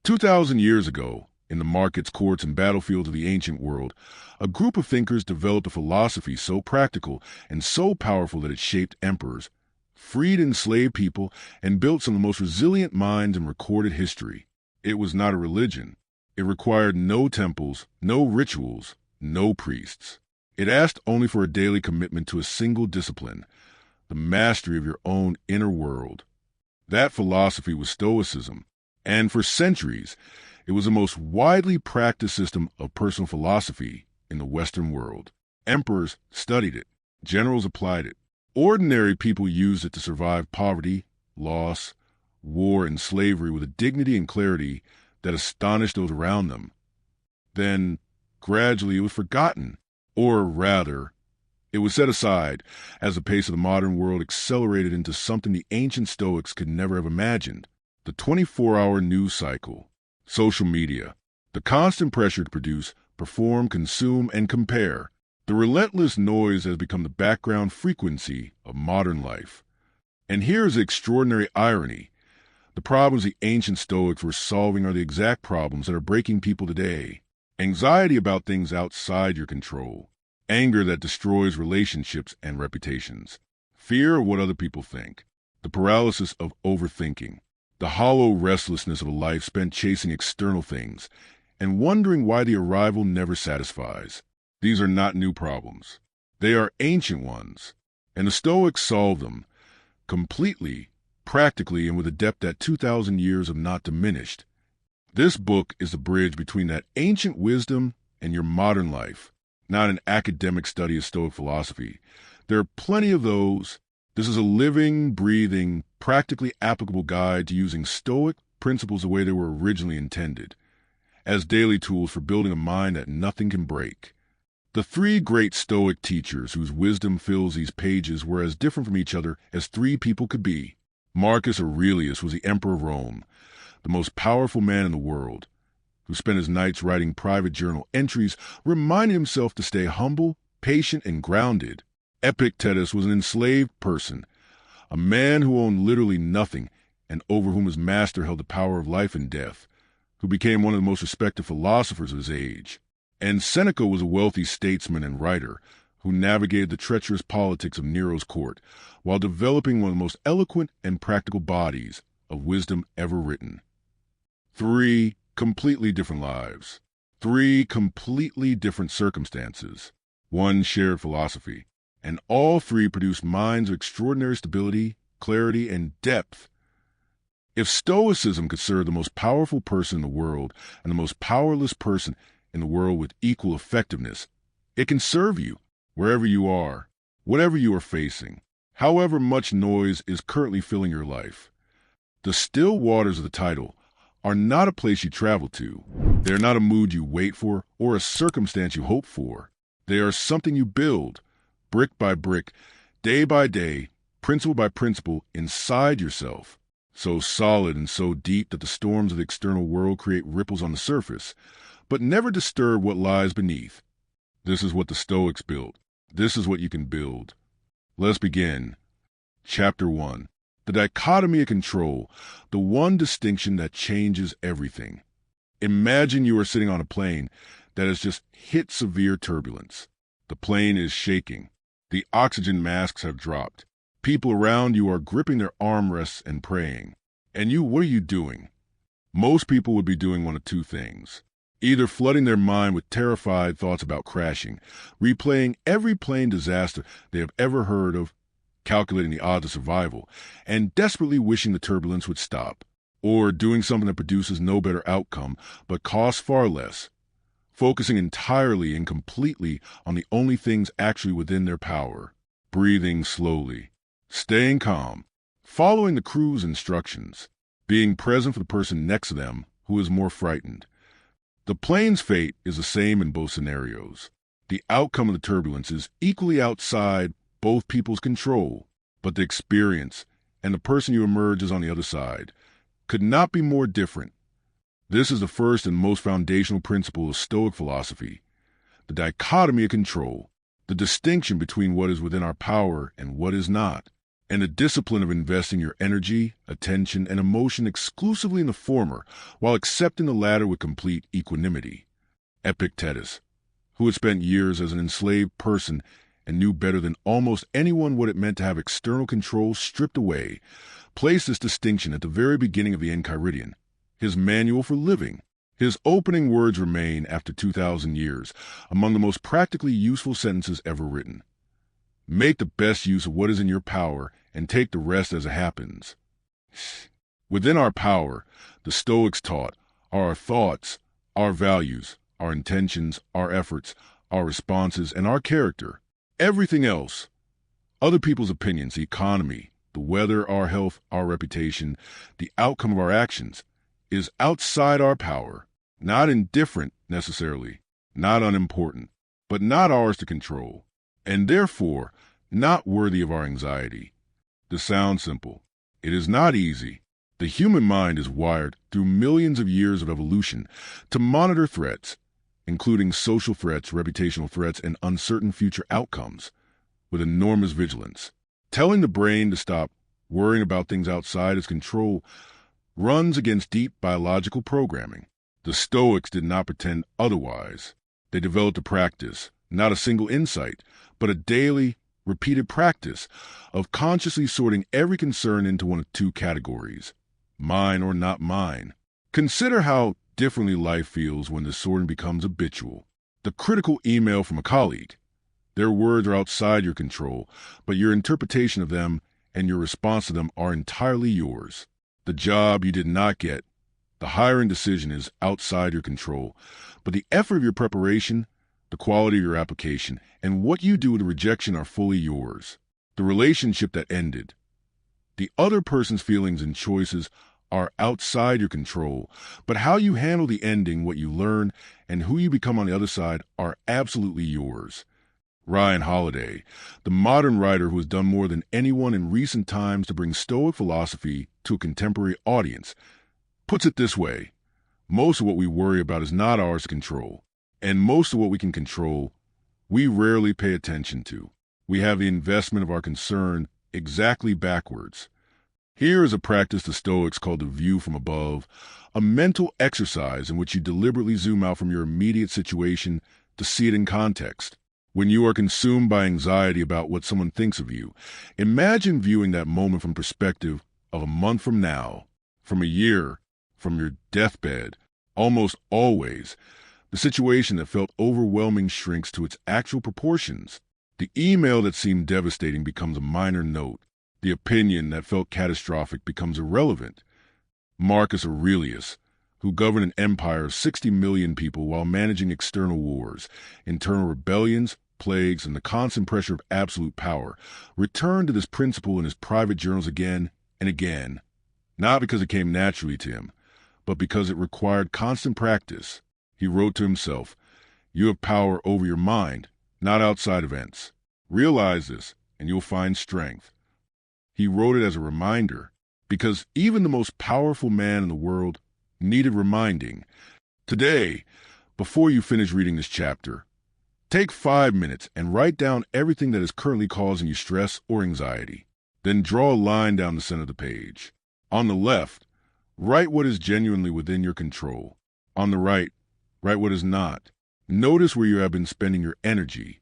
2,000 years ago, in the markets, courts, and battlefields of the ancient world, a group of thinkers developed a philosophy so practical and so powerful that it shaped emperors, freed enslaved people, and built some of the most resilient minds in recorded history. It was not a religion. It required no temples, no rituals, no priests. It asked only for a daily commitment to a single discipline, the mastery of your own inner world. That philosophy was Stoicism, and for centuries, it was the most widely practiced system of personal philosophy in the Western world. Emperors studied it. Generals applied it. Ordinary people used it to survive poverty, loss, war, and slavery with a dignity and clarity that astonished those around them. Then, gradually, it was forgotten, or rather, it was set aside as the pace of the modern world accelerated into something the ancient Stoics could never have imagined: the 24-hour news cycle, social media, the constant pressure to produce, perform, consume, and compare. The relentless noise has become the background frequency of modern life. And here's the extraordinary irony. The problems the ancient Stoics were solving are the exact problems that are breaking people today. Anxiety about things outside your control. Anger that destroys relationships and reputations. Fear of what other people think. The paralysis of overthinking. The hollow restlessness of a life spent chasing external things and wondering why the arrival never satisfies. These are not new problems. They are ancient ones, and the Stoics solved them completely, practically, and with a depth that 2,000 years have not diminished. This book is the bridge between that ancient wisdom and your modern life, not an academic study of Stoic philosophy. There are plenty of those. This is a living, breathing, practically applicable guide to using Stoic principles the way they were originally intended, as daily tools for building a mind that nothing can break. The three great Stoic teachers whose wisdom fills these pages were as different from each other as three people could be. Marcus Aurelius was the emperor of Rome, the most powerful man in the world, who spent his nights writing private journal entries, reminding himself to stay humble, patient, and grounded. Epictetus was an enslaved person, a man who owned literally nothing and over whom his master held the power of life and death, who became one of the most respected philosophers of his age. And Seneca was a wealthy statesman and writer who navigated the treacherous politics of Nero's court while developing one of the most eloquent and practical bodies of wisdom ever written. Three completely different lives. Three completely different circumstances. One shared philosophy. And all three produced minds of extraordinary stability, clarity, and depth. If Stoicism could serve the most powerful person in the world and the most powerless person in the world with equal effectiveness, it can serve you wherever you are, whatever you are facing, however much noise is currently filling your life. The still waters of the title are not a place you travel to. They are not a mood you wait for or a circumstance you hope for. They are something you build, brick by brick, day by day, principle by principle, inside yourself, so solid and so deep that the storms of the external world create ripples on the surface, but never disturb what lies beneath. This is what the Stoics built. This is what you can build. Let's begin. Chapter 1. The dichotomy of control, the one distinction that changes everything. Imagine you are sitting on a plane that has just hit severe turbulence. The plane is shaking. The oxygen masks have dropped. People around you are gripping their armrests and praying. And you, what are you doing? Most people would be doing one of two things. Either flooding their mind with terrified thoughts about crashing, replaying every plane disaster they have ever heard of, calculating the odds of survival, and desperately wishing the turbulence would stop, or doing something that produces no better outcome but costs far less, focusing entirely and completely on the only things actually within their power, breathing slowly, staying calm, following the crew's instructions, being present for the person next to them who is more frightened. The plane's fate is the same in both scenarios. The outcome of the turbulence is equally outside both people's control, but the experience and the person you emerge as on the other side could not be more different. This is the first and most foundational principle of Stoic philosophy, the dichotomy of control, the distinction between what is within our power and what is not. and the discipline of investing your energy, attention, and emotion exclusively in the former while accepting the latter with complete equanimity. Epictetus, who had spent years as an enslaved person and knew better than almost anyone what it meant to have external control stripped away, placed this distinction at the very beginning of the Enchiridion, his manual for living. His opening words remain, after 2,000 years, among the most practically useful sentences ever written. Make the best use of what is in your power and take the rest as it happens. Within our power, the Stoics taught, are our thoughts, our values, our intentions, our efforts, our responses, and our character. Everything else, other people's opinions, the economy, the weather, our health, our reputation, the outcome of our actions, is outside our power, not indifferent necessarily, not unimportant, but not ours to control, and therefore not worthy of our anxiety. To sound simple, it is not easy. The human mind is wired through millions of years of evolution to monitor threats, including social threats, reputational threats, and uncertain future outcomes, with enormous vigilance. Telling the brain to stop worrying about things outside its control runs against deep biological programming. The Stoics did not pretend otherwise. They developed a practice, not a single insight, but a daily, repeated practice of consciously sorting every concern into one of two categories, mine or not mine. Consider how differently life feels when the sorting becomes habitual. The critical email from a colleague. Their words are outside your control, but your interpretation of them and your response to them are entirely yours. The job you did not get. The hiring decision is outside your control, but the effort of your preparation, the quality of your application, and what you do with the rejection are fully yours. The relationship that ended. The other person's feelings and choices are outside your control, but how you handle the ending, what you learn, and who you become on the other side are absolutely yours. Ryan Holiday, the modern writer who has done more than anyone in recent times to bring Stoic philosophy to a contemporary audience, puts it this way: most of what we worry about is not ours to control, and most of what we can control, we rarely pay attention to. We have the investment of our concern exactly backwards. Here is a practice the Stoics called the view from above, a mental exercise in which you deliberately zoom out from your immediate situation to see it in context. When you are consumed by anxiety about what someone thinks of you, imagine viewing that moment from perspective of a month from now, from a year, from your deathbed. Almost always, the situation that felt overwhelming shrinks to its actual proportions. The email that seemed devastating becomes a minor note. The opinion that felt catastrophic becomes irrelevant. Marcus Aurelius, who governed an empire of 60 million people while managing external wars, internal rebellions, plagues, and the constant pressure of absolute power, returned to this principle in his private journals again and again, not because it came naturally to him, but because it required constant practice. He wrote to himself, "You have power over your mind, not outside events. Realize this, and you'll find strength." He wrote it as a reminder, because even the most powerful man in the world needed reminding. Today, before you finish reading this chapter, take 5 minutes and write down everything that is currently causing you stress or anxiety. Then draw a line down the center of the page. On the left, write what is genuinely within your control. On the right, write what is not. Notice where you have been spending your energy.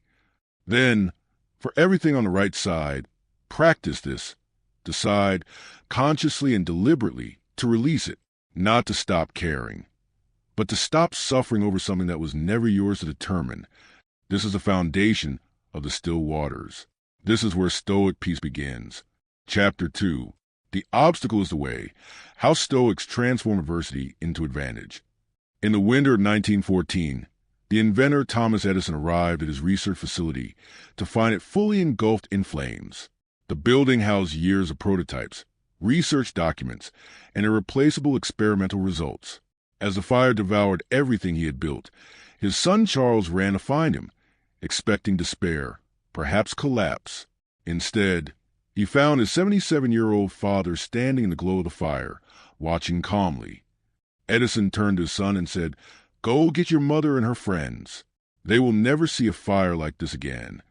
Then, for everything on the right side, practice this. Decide, consciously and deliberately, to release it, not to stop caring, but to stop suffering over something that was never yours to determine. This is the foundation of the still waters. This is where Stoic peace begins. Chapter 2. The obstacle is the way. How Stoics transform adversity into advantage. In the winter of 1914, the inventor Thomas Edison arrived at his research facility to find it fully engulfed in flames. The building housed years of prototypes, research documents, and irreplaceable experimental results. As the fire devoured everything he had built, his son Charles ran to find him, expecting despair, perhaps collapse. Instead, he found his 77-year-old father standing in the glow of the fire, watching calmly. Edison turned to his son and said, "Go get your mother and her friends. They will never see a fire like this again."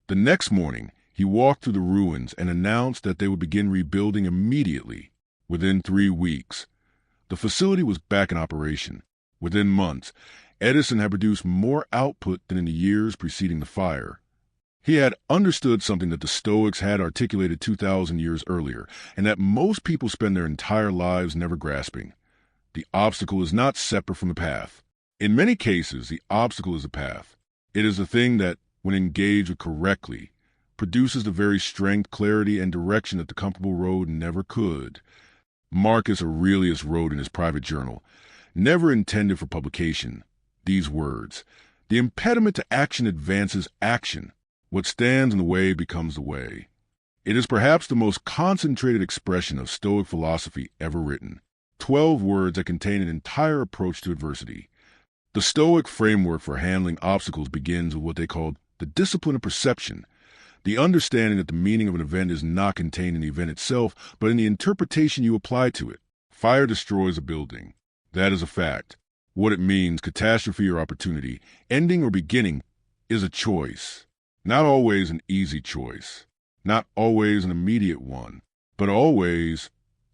The next morning, He walked through the ruins and announced that they would begin rebuilding immediately. Within 3 weeks, the facility was back in operation. Within months, Edison had produced more output than in the years preceding the fire. He had understood something that the Stoics had articulated 2,000 years earlier, and that most people spend their entire lives never grasping. The obstacle is not separate from the path. In many cases, the obstacle is the path. It is the thing that, when engaged with correctly, produces the very strength, clarity, and direction that the comfortable road never could. Marcus Aurelius wrote in his private journal, never intended for publication, these words: "The impediment to action advances action. What stands in the way becomes the way." It is perhaps the most concentrated expression of Stoic philosophy ever written. 12 words that contain an entire approach to adversity. The Stoic framework for handling obstacles begins with what they call the discipline of perception, the understanding that the meaning of an event is not contained in the event itself, but in the interpretation you apply to it. Fire destroys a building. That is a fact. What it means, catastrophe or opportunity, ending or beginning, is a choice. Not always an easy choice, not always an immediate one, but always,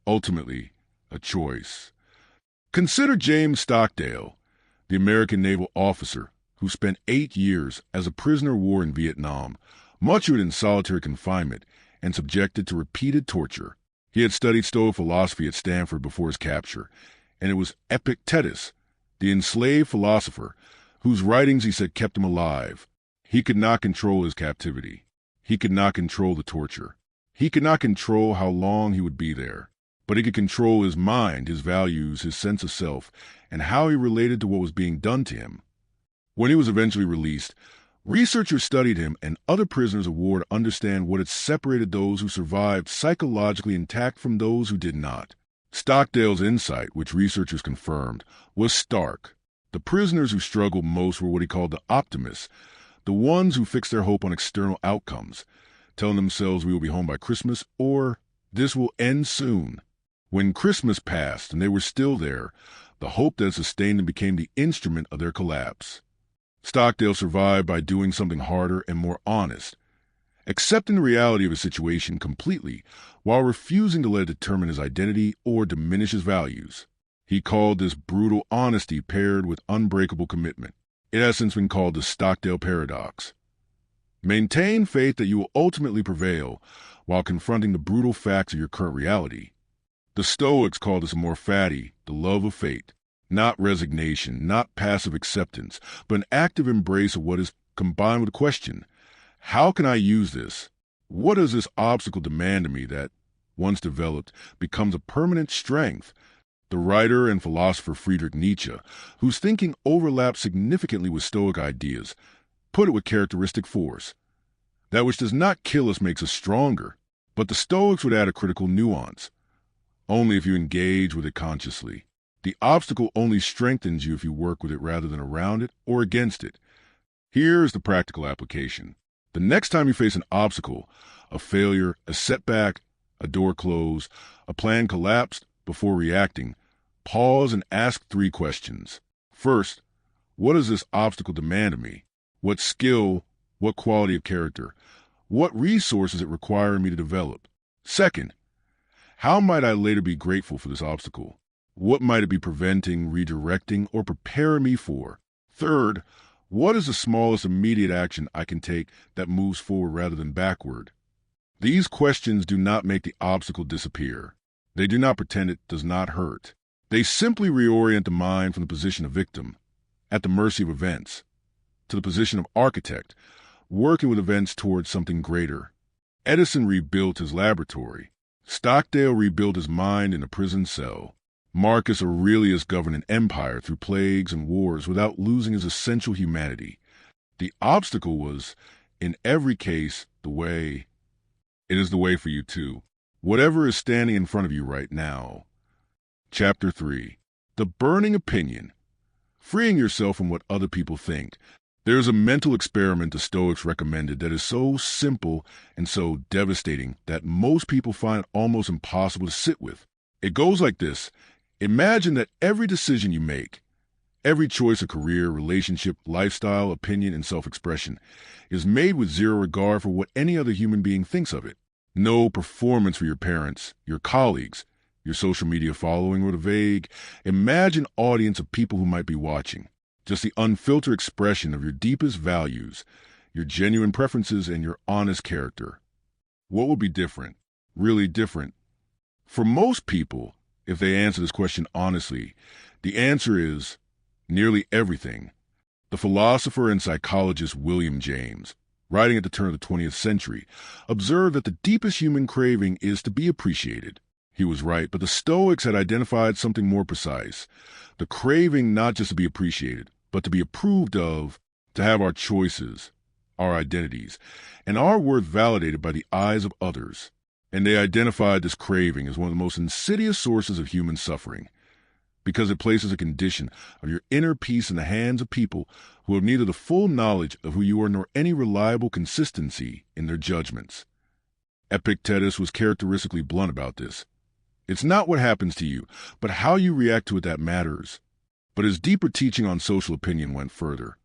ultimately, a choice. Consider James Stockdale, the American naval officer who spent 8 years as a prisoner of war in Vietnam, much of it in solitary confinement and subjected to repeated torture. He had studied Stoic philosophy at Stanford before his capture, and it was Epictetus, the enslaved philosopher, whose writings he said kept him alive. He could not control his captivity. He could not control the torture. He could not control how long he would be there. But he could control his mind, his values, his sense of self, and how he related to what was being done to him. When he was eventually released, researchers studied him and other prisoners of war to understand what had separated those who survived psychologically intact from those who did not. Stockdale's insight, which researchers confirmed, was stark. The prisoners who struggled most were what he called the optimists, the ones who fixed their hope on external outcomes, telling themselves we will be home by Christmas or this will end soon. When Christmas passed and they were still there, the hope that sustained them became the instrument of their collapse. Stockdale survived by doing something harder and more honest, accepting the reality of his situation completely while refusing to let it determine his identity or diminish his values. He called this brutal honesty paired with unbreakable commitment. It has since been called the Stockdale paradox. Maintain faith that you will ultimately prevail while confronting the brutal facts of your current reality. The Stoics call this amor fati, the love of fate. Not resignation, not passive acceptance, but an active embrace of what is combined with the question, how can I use this? What does this obstacle demand of me that, once developed, becomes a permanent strength? The writer and philosopher Friedrich Nietzsche, whose thinking overlapped significantly with Stoic ideas, put it with characteristic force. That which does not kill us makes us stronger, but the Stoics would add a critical nuance. Only if you engage with it consciously. The obstacle only strengthens you if you work with it rather than around it or against it. Here is the practical application. The next time you face an obstacle, a failure, a setback, a door closed, a plan collapsed, before reacting, pause and ask 3 questions. First, what does this obstacle demand of me? What skill, what quality of character, what resources it require me to develop? Second, how might I later be grateful for this obstacle? What might it be preventing, redirecting, or preparing me for? Third, what is the smallest immediate action I can take that moves forward rather than backward? These questions do not make the obstacle disappear. They do not pretend it does not hurt. They simply reorient the mind from the position of victim, at the mercy of events, to the position of architect, working with events towards something greater. Edison rebuilt his laboratory. Stockdale rebuilt his mind in a prison cell. Marcus Aurelius governed an empire through plagues and wars without losing his essential humanity. The obstacle was, in every case, the way. It is the way for you too. Whatever is standing in front of you right now. Chapter 3. The Burning Opinion. Freeing yourself from what other people think. There is a mental experiment the Stoics recommended that is so simple and so devastating that most people find it almost impossible to sit with. It goes like this. Imagine that every decision you make, Every choice of career, relationship, lifestyle, opinion, and self-expression is made with zero regard for what any other human being thinks of it. No performance for your parents, your colleagues, your social media following, or the vague, imagined audience of people who might be watching. Just the unfiltered expression of your deepest values, your genuine preferences, and your honest character. What would be different? Really different? For most people, if they answer this question honestly, the answer is nearly everything. The philosopher and psychologist William James, writing at the turn of the 20th century, observed that the deepest human craving is to be appreciated. He was right, but the Stoics had identified something more precise. The craving not just to be appreciated, but to be approved of, to have our choices, our identities, and our worth validated by the eyes of others. And they identified this craving as one of the most insidious sources of human suffering, because it places a condition of your inner peace in the hands of people who have neither the full knowledge of who you are nor any reliable consistency in their judgments. Epictetus was characteristically blunt about this. It's not what happens to you, but how you react to it that matters. But his deeper teaching on social opinion went further.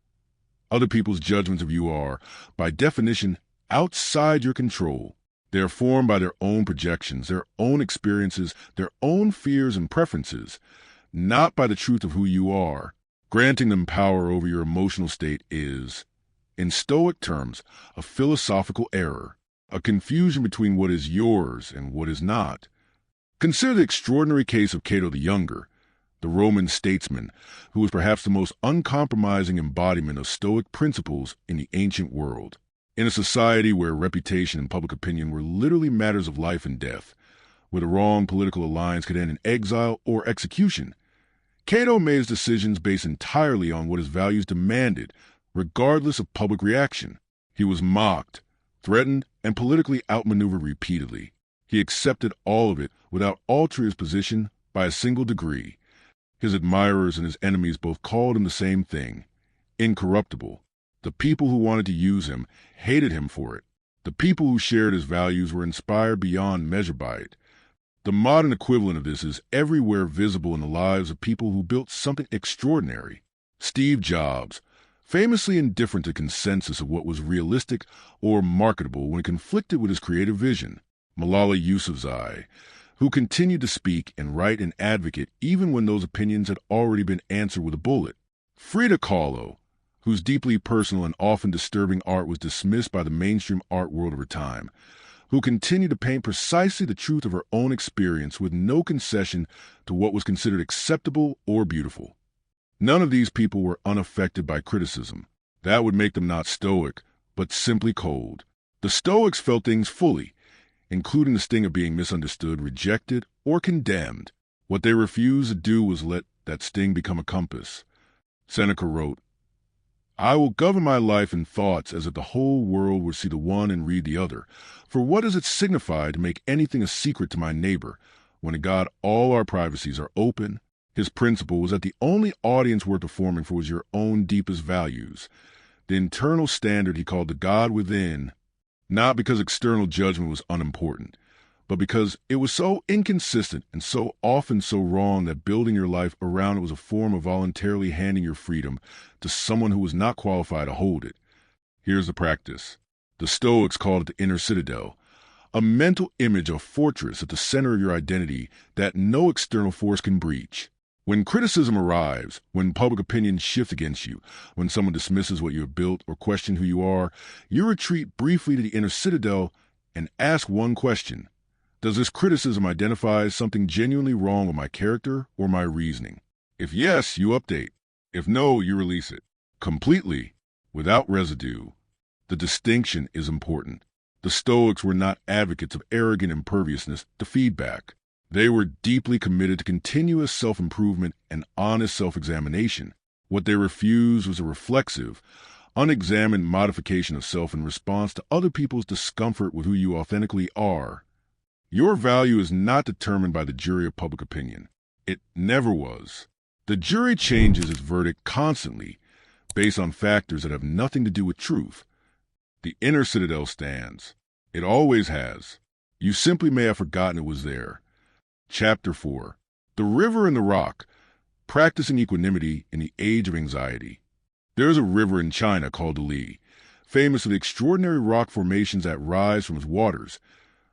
Other people's judgments of you are, by definition, outside your control. They are formed by their own projections, their own experiences, their own fears and preferences, not by the truth of who you are. Granting them power over your emotional state is, in Stoic terms, a philosophical error, a confusion between what is yours and what is not. Consider the extraordinary case of Cato the Younger, the Roman statesman, who was perhaps the most uncompromising embodiment of Stoic principles in the ancient world. In a society where reputation and public opinion were literally matters of life and death, where the wrong political alliance could end in exile or execution, Cato made his decisions based entirely on what his values demanded, regardless of public reaction. He was mocked, threatened, and politically outmaneuvered repeatedly. He accepted all of it without altering his position by a single degree. His admirers and his enemies both called him the same thing: incorruptible. The people who wanted to use him hated him for it. The people who shared his values were inspired beyond measure by it. The modern equivalent of this is everywhere visible in the lives of people who built something extraordinary. Steve Jobs, famously indifferent to consensus of what was realistic or marketable when conflicted with his creative vision. Malala Yousafzai, who continued to speak and write and advocate even when those opinions had already been answered with a bullet. Frida Kahlo, whose deeply personal and often disturbing art was dismissed by the mainstream art world of her time, who continued to paint precisely the truth of her own experience with no concession to what was considered acceptable or beautiful. None of these people were unaffected by criticism. That would make them not Stoic, but simply cold. The Stoics felt things fully, including the sting of being misunderstood, rejected, or condemned. What they refused to do was let that sting become a compass. Seneca wrote, "I will govern my life and thoughts as if the whole world would see the one and read the other. For what does it signify to make anything a secret to my neighbor, when to God all our privacies are open?" His principle was that the only audience worth performing for was your own deepest values, the internal standard he called the God within, not because external judgment was unimportant, but because it was so inconsistent and so often so wrong that building your life around it was a form of voluntarily handing your freedom to someone who was not qualified to hold it. Here's the practice. The Stoics called it the inner citadel, a mental image of fortress at the center of your identity that no external force can breach. When criticism arrives, when public opinion shifts against you, when someone dismisses what you have built or questions who you are, you retreat briefly to the inner citadel and ask one question. Does this criticism identify something genuinely wrong with my character or my reasoning? If yes, you update. If no, you release it. Completely, without residue. The distinction is important. The Stoics were not advocates of arrogant imperviousness to feedback. They were deeply committed to continuous self-improvement and honest self-examination. What they refused was a reflexive, unexamined modification of self in response to other people's discomfort with who you authentically are. Your value is not determined by the jury of public opinion. It never was. The jury changes its verdict constantly, based on factors that have nothing to do with truth. The inner citadel stands. It always has. You simply may have forgotten it was there. Chapter 4. The River and the Rock. practicing equanimity in the age of anxiety. There is a river in China called the Li, famous for the extraordinary rock formations that rise from its waters.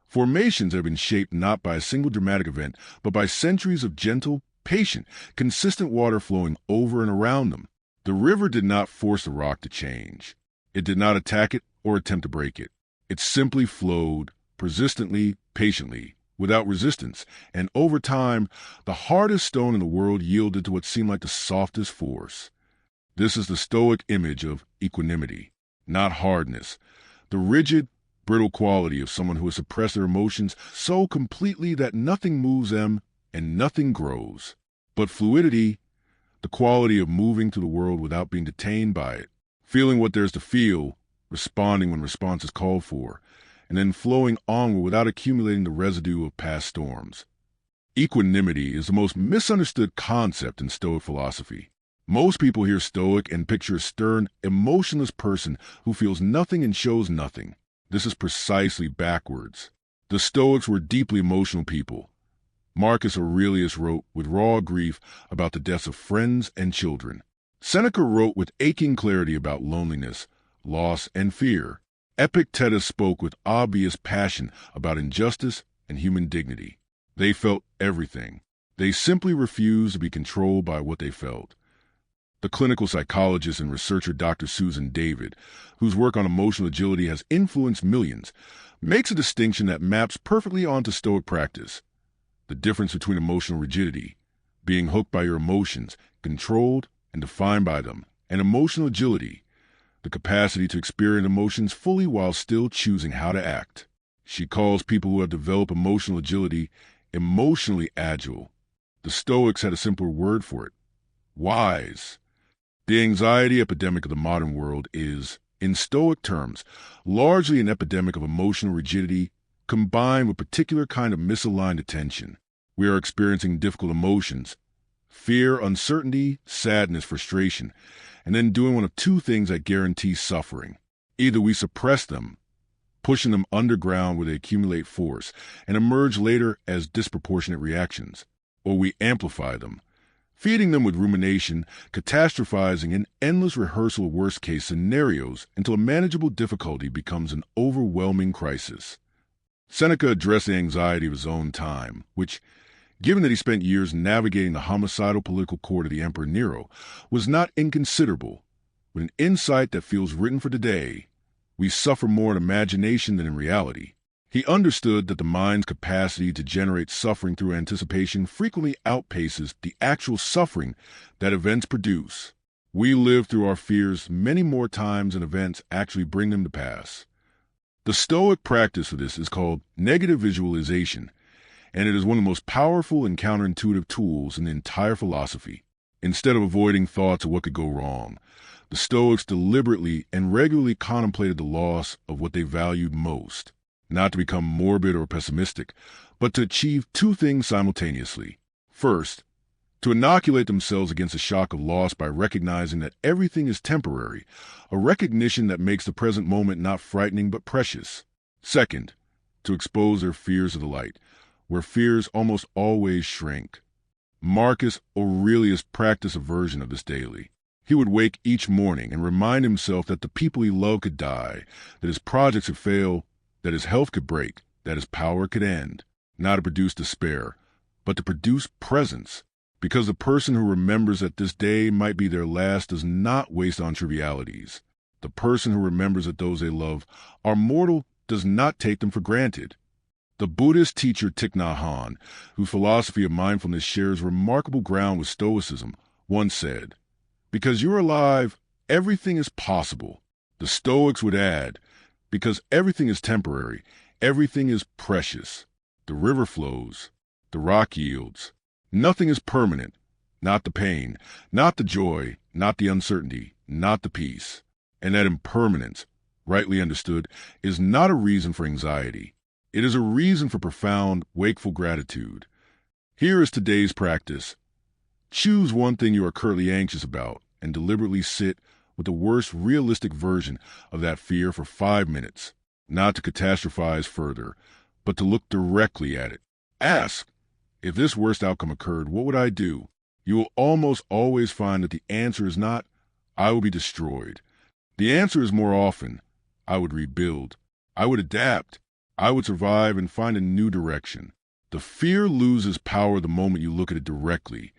Formations that have been shaped not by a single dramatic event, but by centuries of gentle, patient, consistent water flowing over and around them. The river did not force the rock to change. It did not attack it or attempt to break it. It simply flowed, persistently, patiently, without resistance, and over time, the hardest stone in the world yielded to what seemed like the softest force. This is the Stoic image of equanimity, not hardness, the rigid, brittle quality of someone who has suppressed their emotions so completely that nothing moves them and nothing grows. But fluidity, the quality of moving through the world without being detained by it, feeling what there's to feel, responding when response is called for, and then flowing onward without accumulating the residue of past storms. Equanimity is the most misunderstood concept in Stoic philosophy. Most people hear Stoic and picture a stern, emotionless person who feels nothing and shows nothing. This is precisely backwards. The Stoics were deeply emotional people. Marcus Aurelius wrote with raw grief about the deaths of friends and children. Seneca wrote with aching clarity about loneliness, loss, and fear. Epictetus spoke with obvious passion about injustice and human dignity. They felt everything. They simply refused to be controlled by what they felt. The clinical psychologist and researcher Dr. Susan David, whose work on emotional agility has influenced millions, makes a distinction that maps perfectly onto Stoic practice. The difference between emotional rigidity, being hooked by your emotions, controlled and defined by them, and emotional agility, the capacity to experience emotions fully while still choosing how to act. She calls people who have developed emotional agility emotionally agile. The Stoics had a simpler word for it: wise. The anxiety epidemic of the modern world is, in Stoic terms, largely an epidemic of emotional rigidity combined with a particular kind of misaligned attention. We are experiencing difficult emotions: fear, uncertainty, sadness, frustration, and then doing one of two things that guarantee suffering. Either we suppress them, pushing them underground where they accumulate force and emerge later as disproportionate reactions, or we amplify them, feeding them with rumination, catastrophizing an endless rehearsal of worst-case scenarios until a manageable difficulty becomes an overwhelming crisis. Seneca addressed the anxiety of his own time, which, given that he spent years navigating the homicidal political court of the Emperor Nero, was not inconsiderable, with an insight that feels written for today. We suffer more in imagination than in reality. He understood that the mind's capacity to generate suffering through anticipation frequently outpaces the actual suffering that events produce. We live through our fears many more times than events actually bring them to pass. The Stoic practice for this is called negative visualization, and it is one of the most powerful and counterintuitive tools in the entire philosophy. Instead of avoiding thoughts of what could go wrong, the Stoics deliberately and regularly contemplated the loss of what they valued most. Not to become morbid or pessimistic, but to achieve two things simultaneously. First, to inoculate themselves against the shock of loss by recognizing that everything is temporary, a recognition that makes the present moment not frightening but precious. Second, to expose their fears to the light, where fears almost always shrink. Marcus Aurelius practiced a version of this daily. He would wake each morning and remind himself that the people he loved could die, that his projects could fail, that his health could break, that his power could end. Not to produce despair, but to produce presence. Because the person who remembers that this day might be their last does not waste on trivialities. The person who remembers that those they love are mortal does not take them for granted. The Buddhist teacher Thich Nhat Hanh, whose philosophy of mindfulness shares remarkable ground with Stoicism, once said, "Because you're alive, everything is possible." The Stoics would add, "Because everything is temporary, everything is precious. The river flows, the rock yields. Nothing is permanent, not the pain, not the joy, not the uncertainty, not the peace." And that impermanence, rightly understood, is not a reason for anxiety. It is a reason for profound, wakeful gratitude. Here is today's practice. Choose one thing you are currently anxious about and deliberately sit with the worst realistic version of that fear for 5 minutes, not to catastrophize further, but to look directly at it. Ask, if this worst outcome occurred, what would I do? You will almost always find that the answer is not, I will be destroyed. The answer is more often, I would rebuild, I would adapt, I would survive and find a new direction. The fear loses power the moment you look at it directly,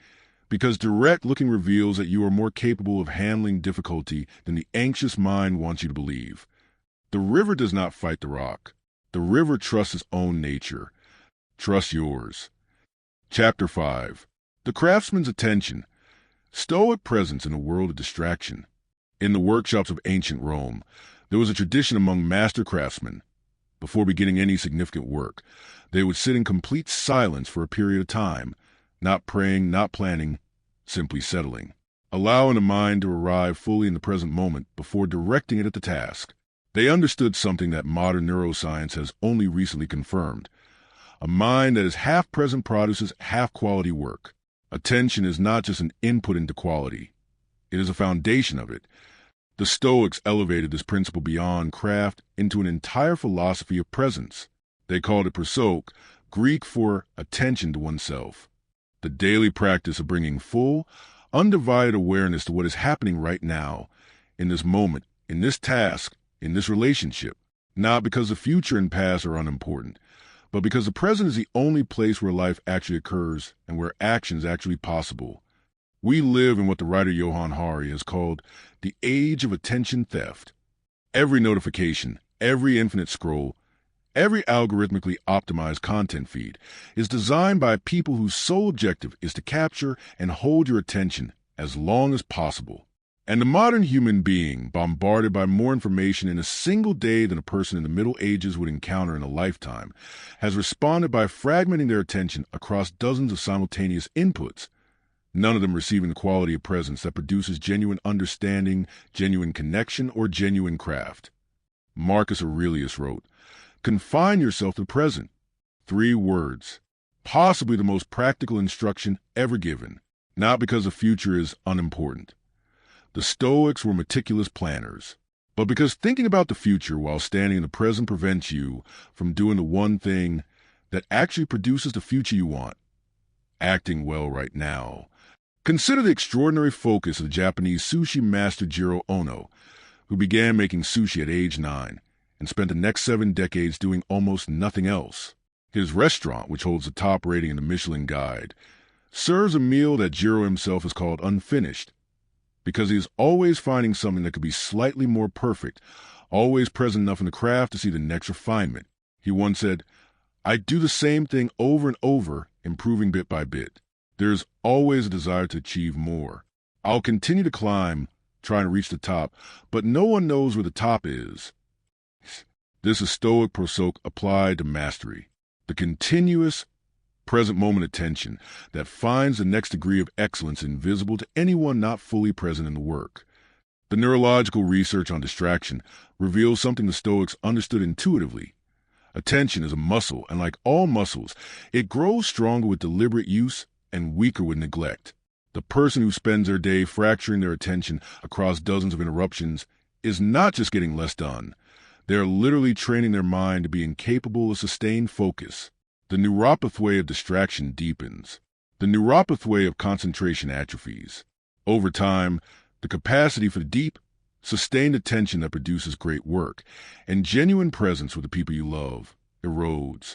because direct looking reveals that you are more capable of handling difficulty than the anxious mind wants you to believe. The river does not fight the rock. The river trusts its own nature. Trust yours. Chapter 5. The Craftsman's Attention. Stoic presence in a world of distraction. In the workshops of ancient Rome, there was a tradition among master craftsmen. Before beginning any significant work, they would sit in complete silence for a period of time, not praying, not planning, simply settling, allowing the mind to arrive fully in the present moment before directing it at the task. They understood something that modern neuroscience has only recently confirmed. A mind that is half present produces half quality work. Attention is not just an input into quality. It is a foundation of it. The Stoics elevated this principle beyond craft into an entire philosophy of presence. They called it prosoke, Greek for attention to oneself. The daily practice of bringing full, undivided awareness to what is happening right now, in this moment, in this task, in this relationship, not because the future and past are unimportant, but because the present is the only place where life actually occurs and where action is actually possible. We live in what the writer Johann Hari has called the age of attention theft. Every notification, every infinite scroll, every algorithmically optimized content feed is designed by people whose sole objective is to capture and hold your attention as long as possible. And the modern human being, bombarded by more information in a single day than a person in the Middle Ages would encounter in a lifetime, has responded by fragmenting their attention across dozens of simultaneous inputs, none of them receiving the quality of presence that produces genuine understanding, genuine connection, or genuine craft. Marcus Aurelius wrote, "Confine yourself to the present." 3 words, possibly the most practical instruction ever given, not because the future is unimportant. The Stoics were meticulous planners, but because thinking about the future while standing in the present prevents you from doing the one thing that actually produces the future you want, acting well right now. Consider the extraordinary focus of the Japanese sushi master Jiro Ono, who began making sushi at age 9 and spent the next 7 decades doing almost nothing else. His restaurant, which holds the top rating in the Michelin Guide, serves a meal that Jiro himself has called unfinished, because he is always finding something that could be slightly more perfect, always present enough in the craft to see the next refinement. He once said, "I do the same thing over and over, improving bit by bit. There's always a desire to achieve more. I'll continue to climb, trying to reach the top, but no one knows where the top is." This is Stoic prosoke applied to mastery, the continuous, present moment attention that finds the next degree of excellence invisible to anyone not fully present in the work. The neurological research on distraction reveals something the Stoics understood intuitively. Attention is a muscle, and like all muscles, it grows stronger with deliberate use and weaker with neglect. The person who spends their day fracturing their attention across dozens of interruptions is not just getting less done. They are literally training their mind to be incapable of sustained focus. The neuropathy of distraction deepens. The neuropathy of concentration atrophies. Over time, the capacity for deep, sustained attention that produces great work and genuine presence with the people you love erodes.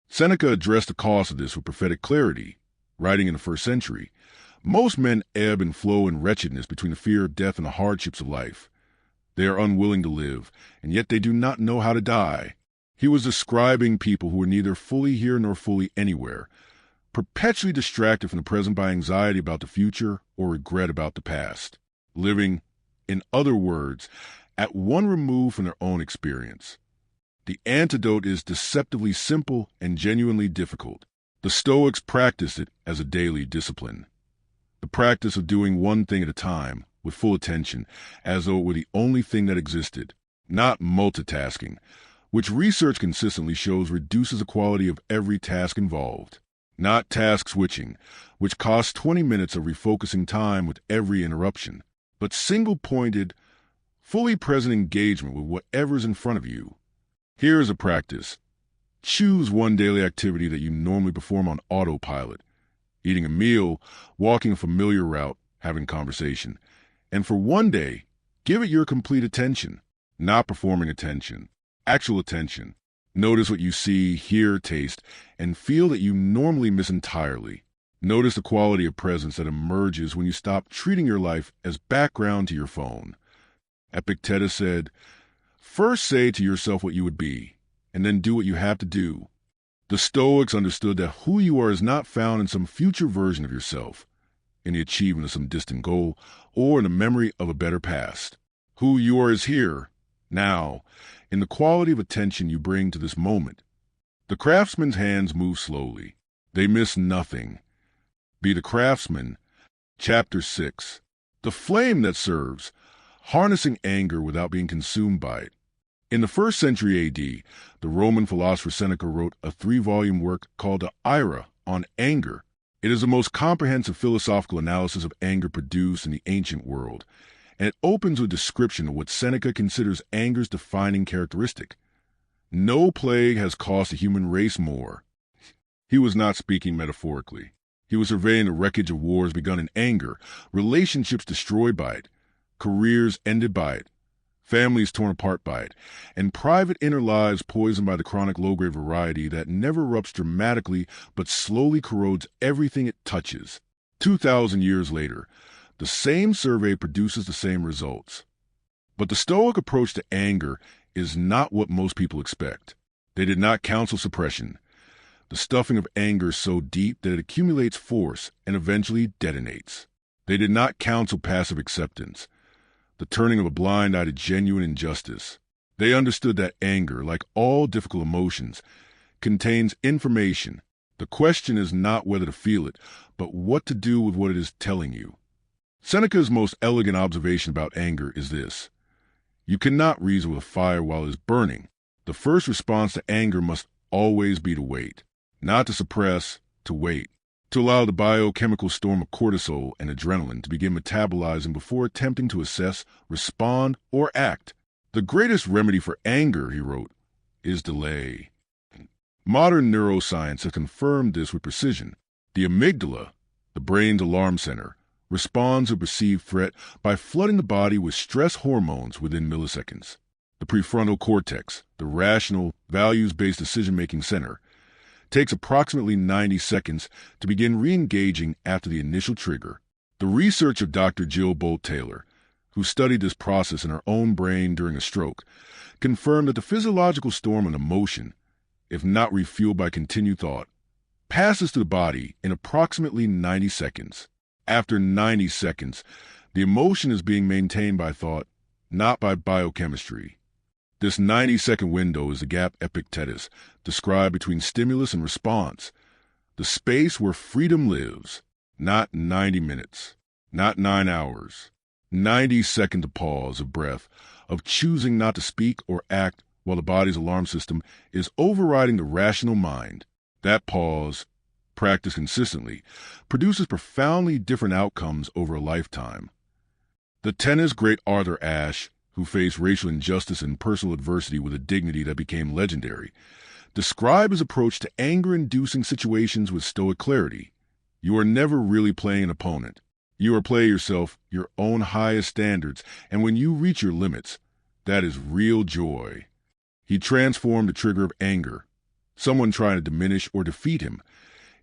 Seneca addressed the cause of this with prophetic clarity, writing in the 1st century. Most men ebb and flow in wretchedness between the fear of death and the hardships of life. They are unwilling to live, and yet they do not know how to die. He was describing people who are neither fully here nor fully anywhere, perpetually distracted from the present by anxiety about the future or regret about the past, living, in other words, at one remove from their own experience. The antidote is deceptively simple and genuinely difficult. The Stoics practiced it as a daily discipline. The practice of doing one thing at a time, with full attention, as though it were the only thing that existed, not multitasking, which research consistently shows reduces the quality of every task involved. Not task switching, which costs 20 minutes of refocusing time with every interruption, but single-pointed, fully present engagement with whatever is in front of you. Here is a practice. Choose one daily activity that you normally perform on autopilot. eating a meal, walking a familiar route, having conversation. And for one day, give it your complete attention, not performing attention, actual attention. Notice what you see, hear, taste, and feel that you normally miss entirely. Notice the quality of presence that emerges when you stop treating your life as background to your phone. Epictetus said, "First say to yourself what you would be, and then do what you have to do." The Stoics understood that who you are is not found in some future version of yourself, in the achievement of some distant goal, or in the memory of a better past. Who you are is here, now, in the quality of attention you bring to this moment. The craftsman's hands move slowly. They miss nothing. Be the craftsman. Chapter 6. The flame that serves, harnessing anger without being consumed by it. In the 1st century A.D., the Roman philosopher Seneca wrote a 3-volume work called the Ira on anger. It is the most comprehensive philosophical analysis of anger produced in the ancient world, and it opens with a description of what Seneca considers anger's defining characteristic. No plague has cost the human race more. He was not speaking metaphorically. He was surveying the wreckage of wars begun in anger, relationships destroyed by it, careers ended by it, families torn apart by it, and private inner lives poisoned by the chronic low-grade variety that never erupts dramatically but slowly corrodes everything it touches. 2,000 years later, the same survey produces the same results. But the Stoic approach to anger is not what most people expect. They did not counsel suppression. The stuffing of anger is so deep that it accumulates force and eventually detonates. They did not counsel passive acceptance, the turning of a blind eye to genuine injustice. They understood that anger, like all difficult emotions, contains information. The question is not whether to feel it, but what to do with what it is telling you. Seneca's most elegant observation about anger is this: you cannot reason with fire while it is burning. The first response to anger must always be to wait, not to suppress, to wait, to allow the biochemical storm of cortisol and adrenaline to begin metabolizing before attempting to assess, respond, or act. The greatest remedy for anger, he wrote, is delay. Modern neuroscience has confirmed this with precision. The amygdala, the brain's alarm center, responds to a perceived threat by flooding the body with stress hormones within milliseconds. The prefrontal cortex, the rational, values-based decision-making center, takes approximately 90 seconds to begin re-engaging after the initial trigger. The research of Dr. Jill Bolt-Taylor, who studied this process in her own brain during a stroke, confirmed that the physiological storm of emotion, if not refueled by continued thought, passes through the body in approximately 90 seconds. After 90 seconds, the emotion is being maintained by thought, not by biochemistry. This 90-second window is the gap Epictetus described between stimulus and response, the space where freedom lives. Not 90 minutes, not 9 hours. 90 seconds of pause, of breath, of choosing not to speak or act while the body's alarm system is overriding the rational mind. That pause, practiced consistently, produces profoundly different outcomes over a lifetime. The tennis great Arthur Ashe, who faced racial injustice and personal adversity with a dignity that became legendary, described his approach to anger-inducing situations with stoic clarity. You are never really playing an opponent. You are playing yourself, your own highest standards, and when you reach your limits, that is real joy. He transformed the trigger of anger, someone trying to diminish or defeat him,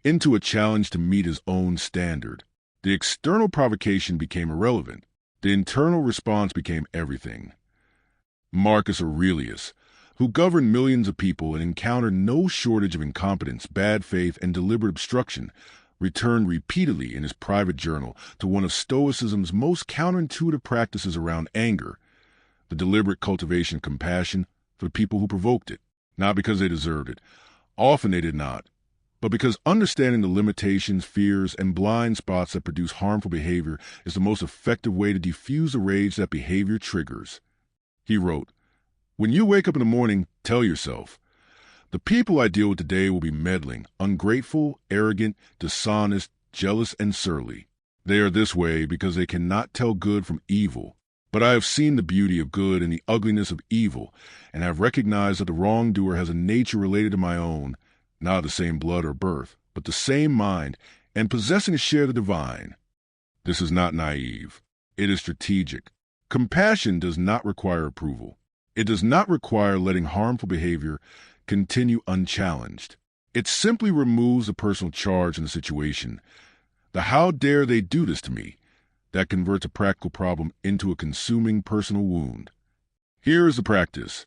into a challenge to meet his own standard. The external provocation became irrelevant. The internal response became everything. Marcus Aurelius, who governed millions of people and encountered no shortage of incompetence, bad faith, and deliberate obstruction, returned repeatedly in his private journal to one of Stoicism's most counterintuitive practices around anger, the deliberate cultivation of compassion for the people who provoked it, not because they deserved it. Often they did not, but because understanding the limitations, fears, and blind spots that produce harmful behavior is the most effective way to diffuse the rage that behavior triggers. He wrote, "When you wake up in the morning, tell yourself, the people I deal with today will be meddling, ungrateful, arrogant, dishonest, jealous, and surly. They are this way because they cannot tell good from evil. But I have seen the beauty of good and the ugliness of evil, and have recognized that the wrongdoer has a nature related to my own, not of the same blood or birth, but the same mind, and possessing a share of the divine. This is not naive. It is strategic. Compassion does not require approval. It does not require letting harmful behavior continue unchallenged. It simply removes the personal charge in the situation. The "how dare they do this to me?" that converts a practical problem into a consuming personal wound. Here is the practice.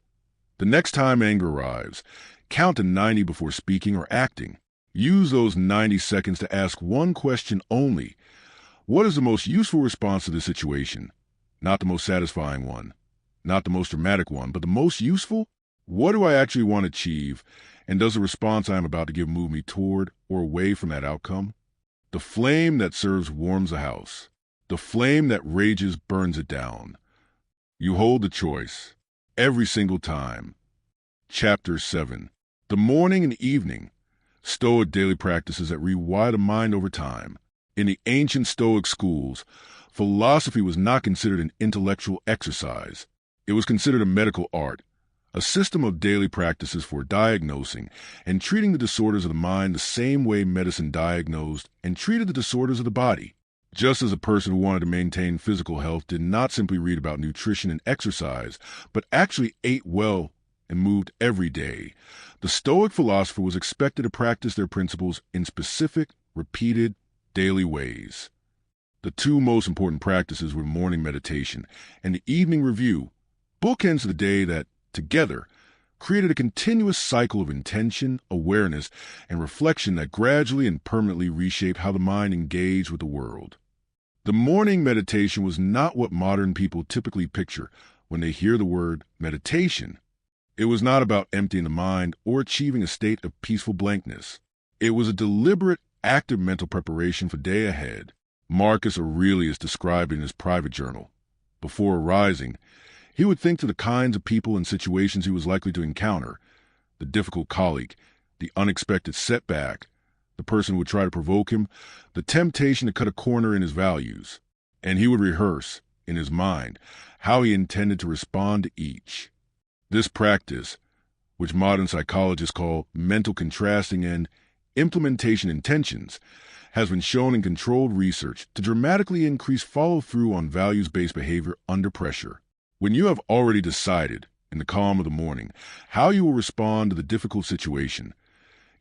The next time anger arrives, count to 90 before speaking or acting. Use those 90 seconds to ask one question only. What is the most useful response to this situation? Not the most satisfying one, not the most dramatic one, but the most useful? What do I actually want to achieve, and does the response I am about to give move me toward or away from that outcome? The flame that serves warms a house. The flame that rages burns it down. You hold the choice every single time. Chapter 7. The morning and evening. Stoic daily practices that rewire the mind over time. In the ancient Stoic schools, philosophy was not considered an intellectual exercise. It was considered a medical art, a system of daily practices for diagnosing and treating the disorders of the mind the same way medicine diagnosed and treated the disorders of the body. Just as a person who wanted to maintain physical health did not simply read about nutrition and exercise, but actually ate well and moved every day, the Stoic philosopher was expected to practice their principles in specific, repeated, daily ways. The two most important practices were morning meditation and the evening review, bookends of the day that, together, created a continuous cycle of intention, awareness, and reflection that gradually and permanently reshaped how the mind engaged with the world. The morning meditation was not what modern people typically picture when they hear the word meditation. It was not about emptying the mind or achieving a state of peaceful blankness. It was a deliberate, active mental preparation for the day ahead. Marcus Aurelius described in his private journal. Before arising, he would think to the kinds of people and situations he was likely to encounter, the difficult colleague, the unexpected setback, the person who would try to provoke him, the temptation to cut a corner in his values, and he would rehearse, in his mind, how he intended to respond to each. This practice, which modern psychologists call mental contrasting and implementation intentions, has been shown in controlled research to dramatically increase follow-through on values-based behavior under pressure. When you have already decided, in the calm of the morning, how you will respond to the difficult situation,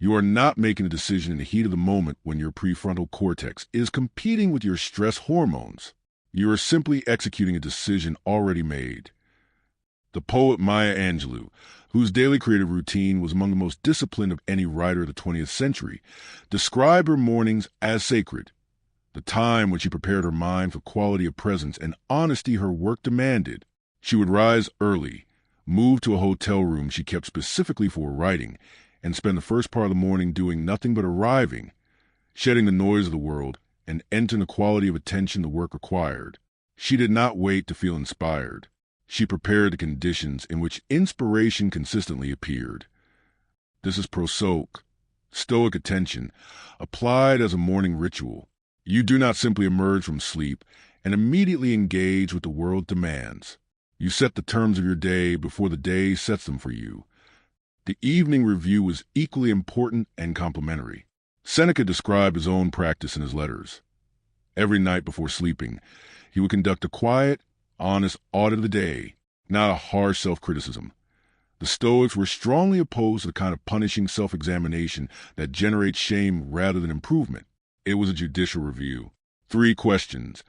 you are not making a decision in the heat of the moment when your prefrontal cortex is competing with your stress hormones. You are simply executing a decision already made. The poet Maya Angelou, whose daily creative routine was among the most disciplined of any writer of the 20th century, described her mornings as sacred, the time when she prepared her mind for quality of presence and honesty her work demanded. She would rise early, move to a hotel room she kept specifically for writing, and spend the first part of the morning doing nothing but arriving, shedding the noise of the world, and entering the quality of attention the work required. She did not wait to feel inspired. She prepared the conditions in which inspiration consistently appeared. This is prosaic, Stoic attention, applied as a morning ritual. You do not simply emerge from sleep and immediately engage with the world demands. You set the terms of your day before the day sets them for you. The evening review was equally important and complementary. Seneca described his own practice in his letters. Every night before sleeping, he would conduct a quiet, honest audit of the day, not a harsh self-criticism. The Stoics were strongly opposed to the kind of punishing self-examination that generates shame rather than improvement. It was a judicial review. 3 questions,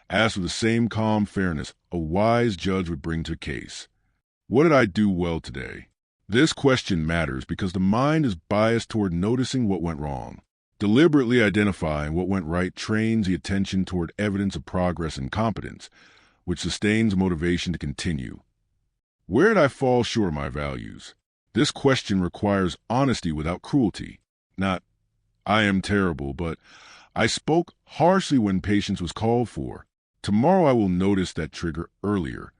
asked with the same calm fairness a wise judge would bring to a case. What did I do well today? This question matters because the mind is biased toward noticing what went wrong. Deliberately identifying what went right trains the attention toward evidence of progress and competence, which sustains motivation to continue. Where did I fall short of my values? This question requires honesty without cruelty. Not, I am terrible, but I spoke harshly when patience was called for. Tomorrow I will notice that trigger earlier.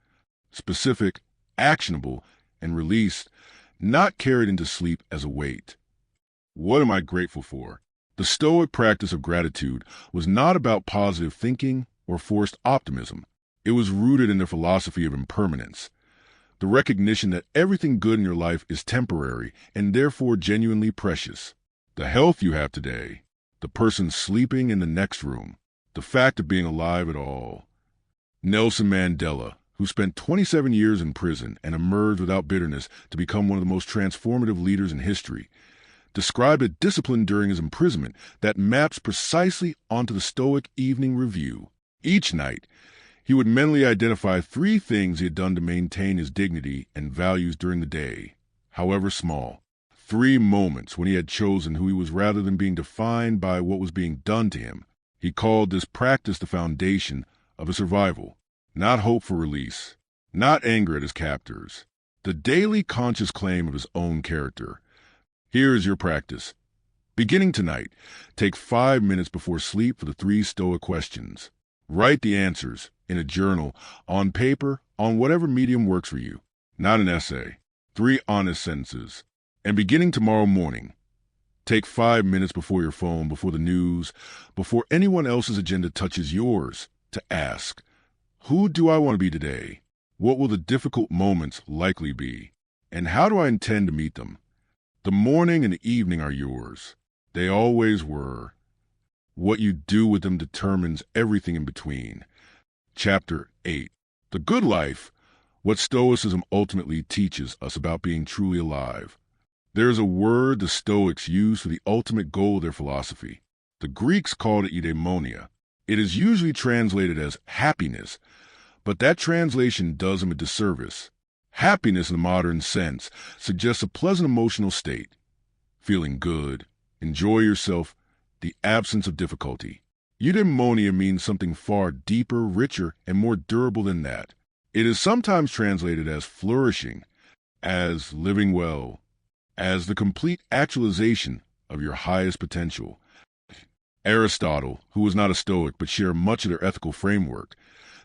Specific, actionable, and released, not carried into sleep as a weight. What am I grateful for? The Stoic practice of gratitude was not about positive thinking or forced optimism. It was rooted in their philosophy of impermanence, the recognition that everything good in your life is temporary and therefore genuinely precious. The health you have today, the person sleeping in the next room, the fact of being alive at all. Nelson Mandela, who spent 27 years in prison and emerged without bitterness to become one of the most transformative leaders in history, described a discipline during his imprisonment that maps precisely onto the Stoic evening review. Each night, he would mentally identify 3 things he had done to maintain his dignity and values during the day, however small. 3 moments when he had chosen who he was rather than being defined by what was being done to him. He called this practice the foundation of his survival, not hope for release, not anger at his captors, the daily conscious claim of his own character. Here is your practice. Beginning tonight, take 5 minutes before sleep for the 3 Stoic questions. Write the answers in a journal, on paper, on whatever medium works for you. Not an essay. 3 honest sentences. And beginning tomorrow morning, take 5 minutes before your phone, before the news, before anyone else's agenda touches yours, to ask, who do I want to be today? What will the difficult moments likely be? And how do I intend to meet them? The morning and the evening are yours. They always were. What you do with them determines everything in between. Chapter 8. The Good Life, what Stoicism ultimately teaches us about being truly alive. There is a word the Stoics use for the ultimate goal of their philosophy. The Greeks called it eudaimonia. It is usually translated as happiness, but that translation does them a disservice. Happiness in the modern sense suggests a pleasant emotional state, feeling good, enjoy yourself, the absence of difficulty. Eudaimonia means something far deeper, richer, and more durable than that. It is sometimes translated as flourishing, as living well, as the complete actualization of your highest potential. Aristotle, who was not a Stoic but shared much of their ethical framework,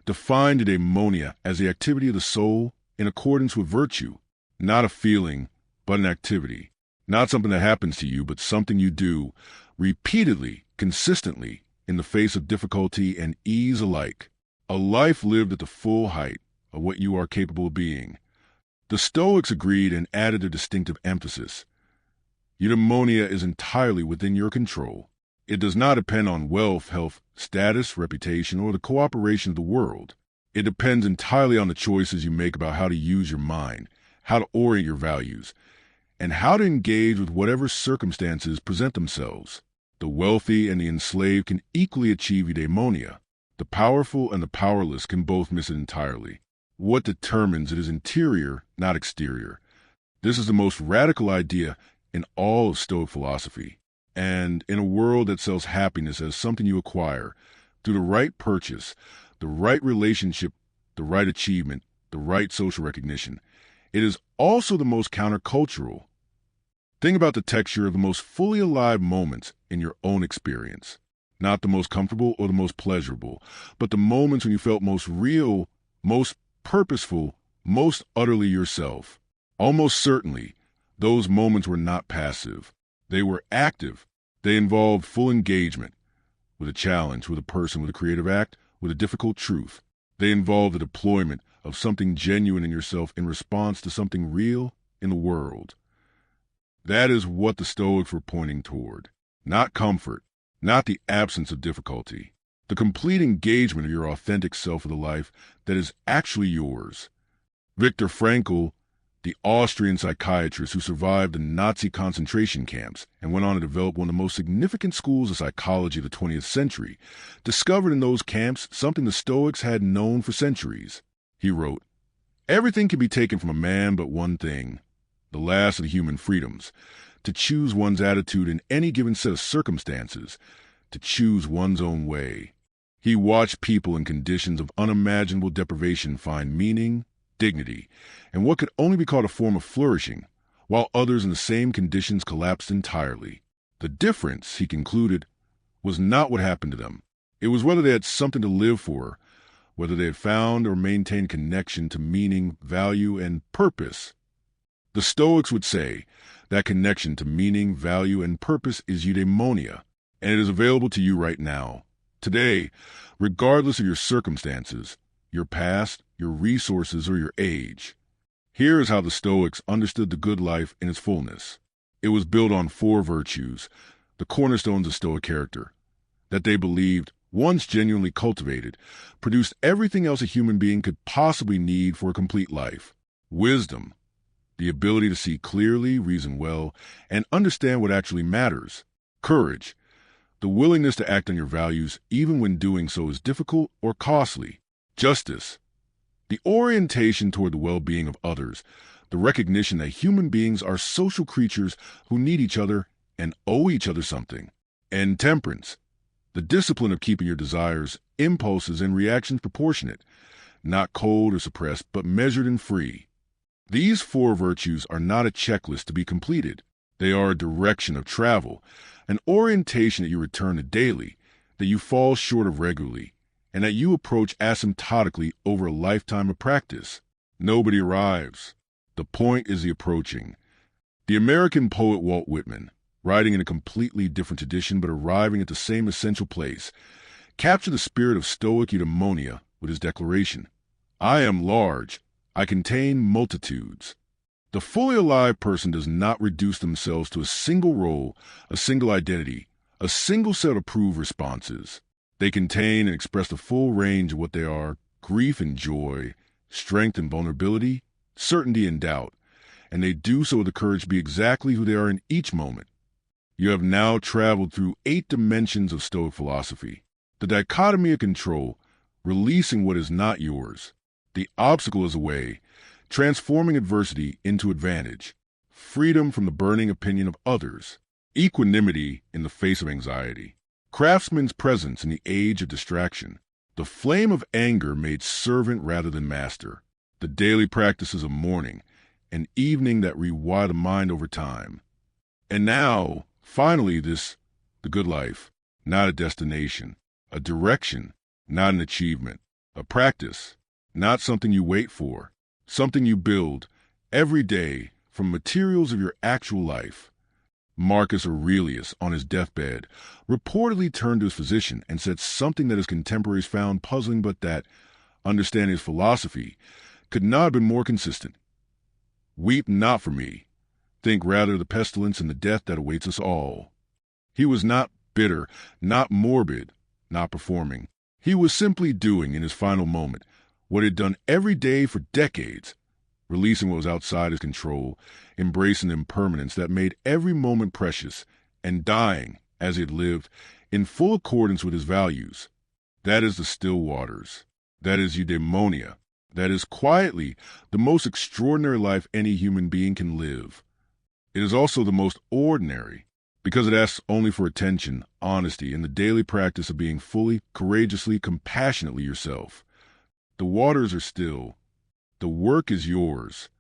defined eudaimonia as the activity of the soul in accordance with virtue, not a feeling, but an activity. Not something that happens to you, but something you do repeatedly, consistently, in the face of difficulty and ease alike. A life lived at the full height of what you are capable of being. The Stoics agreed and added a distinctive emphasis. Eudaimonia is entirely within your control. It does not depend on wealth, health, status, reputation, or the cooperation of the world. It depends entirely on the choices you make about how to use your mind, how to orient your values, and how to engage with whatever circumstances present themselves. The wealthy and the enslaved can equally achieve eudaimonia. The powerful and the powerless can both miss it entirely. What determines it is interior, not exterior. This is the most radical idea in all of Stoic philosophy. And in a world that sells happiness as something you acquire through the right purchase, the right relationship, the right achievement, the right social recognition, it is also the most countercultural. Think about the texture of the most fully alive moments in your own experience. Not the most comfortable or the most pleasurable, but the moments when you felt most real, most purposeful, most utterly yourself. Almost certainly, those moments were not passive. They were active. They involved full engagement with a challenge, with a person, with a creative act, with a difficult truth. They involved the deployment of something genuine in yourself in response to something real in the world. That is what the Stoics were pointing toward. Not comfort, not the absence of difficulty. The complete engagement of your authentic self with the life that is actually yours. Viktor Frankl, the Austrian psychiatrist who survived the Nazi concentration camps and went on to develop one of the most significant schools of psychology of the 20th century, discovered in those camps something the Stoics had known for centuries. He wrote, "Everything can be taken from a man but one thing, the last of the human freedoms, to choose one's attitude in any given set of circumstances, to choose one's own way." He watched people in conditions of unimaginable deprivation find meaning, dignity, and what could only be called a form of flourishing, while others in the same conditions collapsed entirely. The difference, he concluded, was not what happened to them. It was whether they had something to live for, whether they had found or maintained connection to meaning, value, and purpose. The Stoics would say that connection to meaning, value, and purpose is eudaimonia, and it is available to you right now, today, regardless of your circumstances, your past, your resources, or your age. Here is how the Stoics understood the good life in its fullness. It was built on 4 virtues, the cornerstones of Stoic character, that they believed, once genuinely cultivated, produced everything else a human being could possibly need for a complete life. Wisdom, the ability to see clearly, reason well, and understand what actually matters. Courage, the willingness to act on your values even when doing so is difficult or costly. Justice, the orientation toward the well-being of others, the recognition that human beings are social creatures who need each other and owe each other something. And temperance, the discipline of keeping your desires, impulses, and reactions proportionate, not cold or suppressed, but measured and free. These four virtues are not a checklist to be completed. They are a direction of travel, an orientation that you return to daily, that you fall short of regularly, and that you approach asymptotically over a lifetime of practice. Nobody arrives. The point is the approaching. The American poet Walt Whitman, writing in a completely different tradition but arriving at the same essential place, captured the spirit of Stoic eudaimonia with his declaration, "I am large, I contain multitudes." The fully alive person does not reduce themselves to a single role, a single identity, a single set of approved responses. They contain and express the full range of what they are: grief and joy, strength and vulnerability, certainty and doubt, and they do so with the courage to be exactly who they are in each moment. You have now traveled through 8 dimensions of Stoic philosophy. The dichotomy of control, releasing what is not yours. The obstacle is a way, transforming adversity into advantage. Freedom from the burning opinion of others. Equanimity in the face of anxiety. Craftsman's presence in the age of distraction. The flame of anger made servant rather than master. The daily practices of morning and evening that rewire the mind over time. And now, finally, the good life, not a destination, a direction, not an achievement, a practice, not something you wait for, something you build every day from materials of your actual life. Marcus Aurelius, on his deathbed, reportedly turned to his physician and said something that his contemporaries found puzzling, but that, understanding his philosophy, could not have been more consistent. "Weep not for me. Think rather of the pestilence and the death that awaits us all." He was not bitter, not morbid, not performing. He was simply doing, in his final moment, what he had done every day for decades, releasing what was outside his control, embracing the impermanence that made every moment precious, and dying, as he had lived, in full accordance with his values. That is the still waters. That is eudaimonia. That is quietly the most extraordinary life any human being can live. It is also the most ordinary, because it asks only for attention, honesty, and the daily practice of being fully, courageously, compassionately yourself. The waters are still. The work is yours.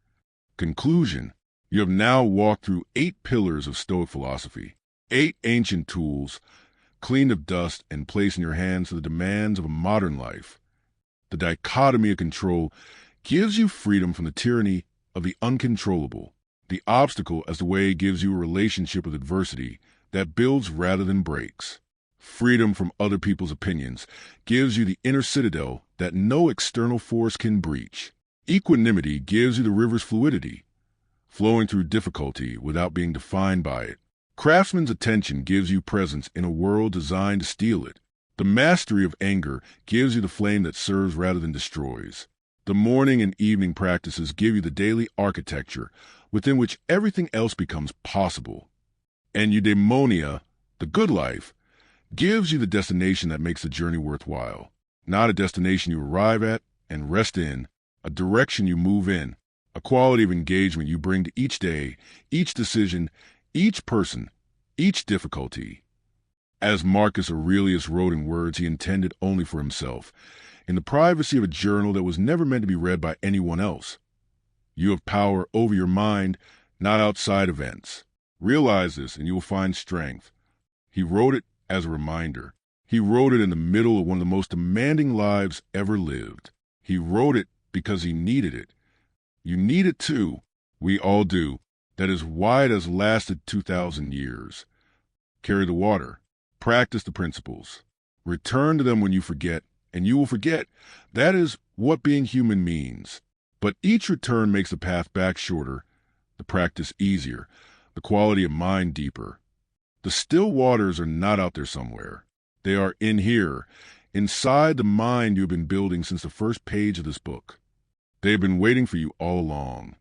Conclusion: you have now walked through 8 pillars of Stoic philosophy, 8 ancient tools, cleaned of dust and placed in your hands to the demands of a modern life. The dichotomy of control gives you freedom from the tyranny of the uncontrollable. The obstacle as the way gives you a relationship with adversity that builds rather than breaks. Freedom from other people's opinions gives you the inner citadel that no external force can breach. Equanimity gives you the river's fluidity, flowing through difficulty without being defined by it. Craftsman's attention gives you presence in a world designed to steal it. The mastery of anger gives you the flame that serves rather than destroys. The morning and evening practices give you the daily architecture within which everything else becomes possible. And eudaimonia, the good life, gives you the destination that makes the journey worthwhile. Not a destination you arrive at and rest in, a direction you move in, a quality of engagement you bring to each day, each decision, each person, each difficulty. As Marcus Aurelius wrote in words he intended only for himself, in the privacy of a journal that was never meant to be read by anyone else. You have power over your mind, not outside events. Realize this and you will find strength. He wrote it as a reminder. He wrote it in the middle of one of the most demanding lives ever lived. He wrote it because he needed it. You need it too. We all do. That is why it has lasted 2,000 years. Carry the water. Practice the principles. Return to them when you forget, and you will forget. That is what being human means. But each return makes the path back shorter, the practice easier, the quality of mind deeper. The still waters are not out there somewhere. They are in here, inside the mind you have been building since the first page of this book. They have been waiting for you all along.